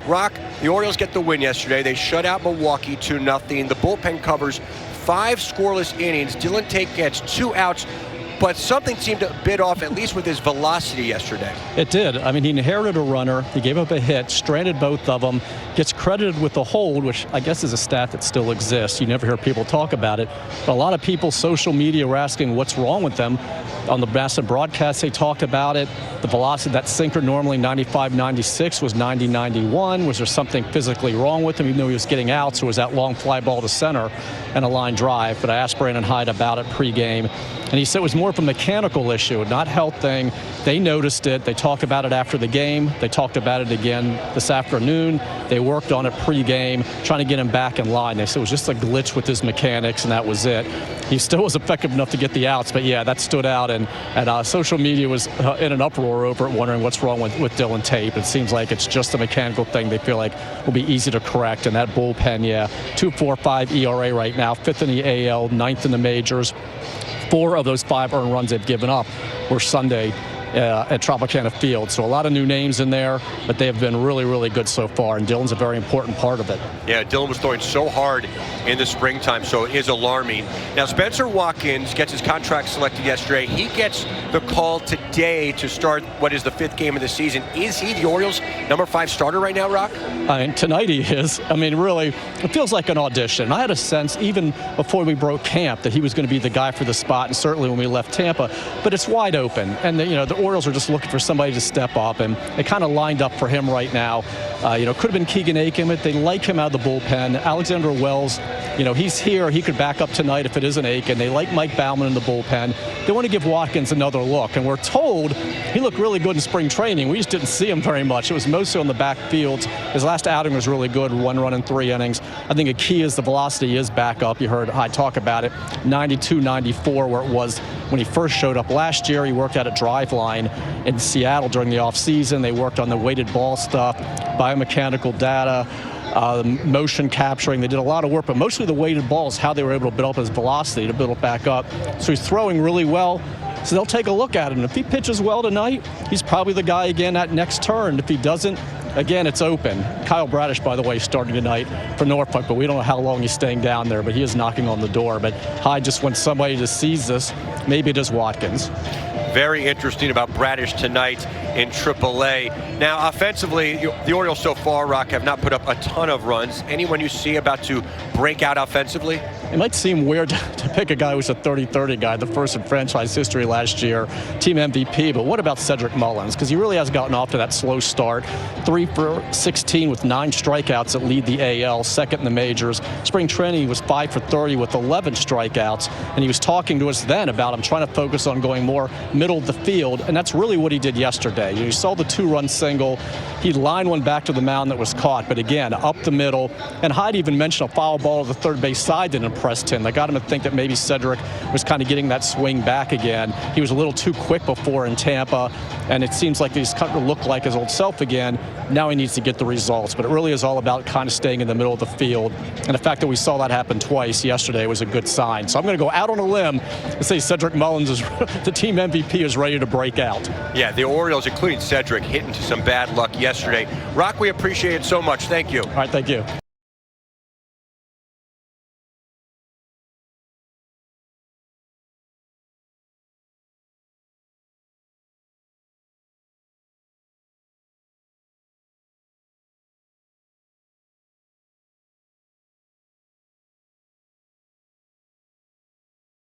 Roch, the Orioles get the win yesterday. They shut out Milwaukee 2-0. The bullpen covers 5 scoreless innings. Dillon Tate gets 2 outs, but something seemed to bit off, at least with his velocity yesterday. It did. I mean, he inherited a runner. He gave up a hit, stranded both of them, gets credited with the hold, which I guess is a stat that still exists. You never hear people talk about it. But a lot of people, social media, were asking what's wrong with them. On the MASN broadcast, they talked about it. The velocity, that sinker normally 95, 96 was 90, 91. Was there something physically wrong with him, even though he was getting outs, or was that long fly ball to center and a line drive? But I asked Brandon Hyde about it pregame, and he said it was more of a mechanical issue, not health thing. They noticed it. They talked about it after the game. They talked about it again this afternoon. They worked on it pregame, trying to get him back in line. They said it was just a glitch with his mechanics, and that was it. He still was effective enough to get the outs, but yeah, that stood out, and social media was in an uproar over it, wondering what's wrong with Dillon Tate. It seems like it's just a mechanical thing they feel like will be easy to correct. And that bullpen, yeah, 2.45 ERA right now, 5th in the AL, 9th in the majors. 4 of those 5 earned runs they've given up were Sunday at Tropicana Field. So a lot of new names in there, but they have been really, really good so far, and Dillon's a very important part of it. Yeah, Dillon was throwing so hard in the springtime, so it is alarming. Now, Spenser Watkins gets his contract selected yesterday. He gets the call today to start what is the 5th game of the season. Is he the Orioles' #5 starter right now, Roch? I mean, tonight he is. I mean, really, it feels like an audition. I had a sense, even before we broke camp, that he was going to be the guy for the spot, and certainly when we left Tampa. But it's wide open, and the Orioles are just looking for somebody to step up, and they kind of lined up for him right now. Could have been Keegan Aiken, but they like him out of the bullpen. Alexander Wells, he's here. He could back up tonight if it isn't Aiken. They like Mike Baumann in the bullpen. They want to give Watkins another look, and we're told he looked really good in spring training. We just didn't see him very much. It was mostly on the backfield. His last outing was really good, 1 run in 3 innings. I think a key is the velocity is back up. You heard Hyde talk about it, 92, 94, where it was when he first showed up last year. He worked out a drive line in Seattle during the offseason. They worked on the weighted ball stuff, biomechanical data, motion capturing. They did a lot of work, but mostly the weighted balls, how they were able to build up his velocity to build it back up. So he's throwing really well. So they'll take a look at him. If he pitches well tonight, he's probably the guy again at next turn. If he doesn't, again, it's open. Kyle Bradish, by the way, starting tonight for Norfolk, but we don't know how long he's staying down there, but he is knocking on the door. But Hyde just wants somebody to seize this. Maybe it is Watkins. Very interesting about Bradish tonight in AAA. Now, offensively, the Orioles so far, Roch, have not put up a ton of runs. Anyone you see about to break out offensively? It might seem weird to pick a guy who's a 30-30 guy, the first in franchise history last year, team MVP, but what about Cedric Mullins? Because he really has gotten off to that slow start. 3 for 16 with 9 strikeouts that lead the AL, 2nd in the majors. Spring training, he was 5 for 30 with 11 strikeouts, and he was talking to us then about him trying to focus on going more middle of the field, and that's really what he did yesterday. You saw the 2-run single. He lined one back to the mound that was caught, but again, up the middle. And Hyde even mentioned a foul ball to the third base side that impressed him. That got him to think that maybe Cedric was kind of getting that swing back again. He was a little too quick before in Tampa, and it seems like he's kind of looked like his old self again. Now he needs to get the results, but it really is all about kind of staying in the middle of the field. And the fact that we saw that happen twice yesterday was a good sign. So I'm going to go out on a limb and say Cedric Mullins is the team MVP, is ready to break out. Yeah, the Orioles, including Cedric, hit into some bad luck yesterday. Roch, we appreciate it so much. Thank you. All right, thank you.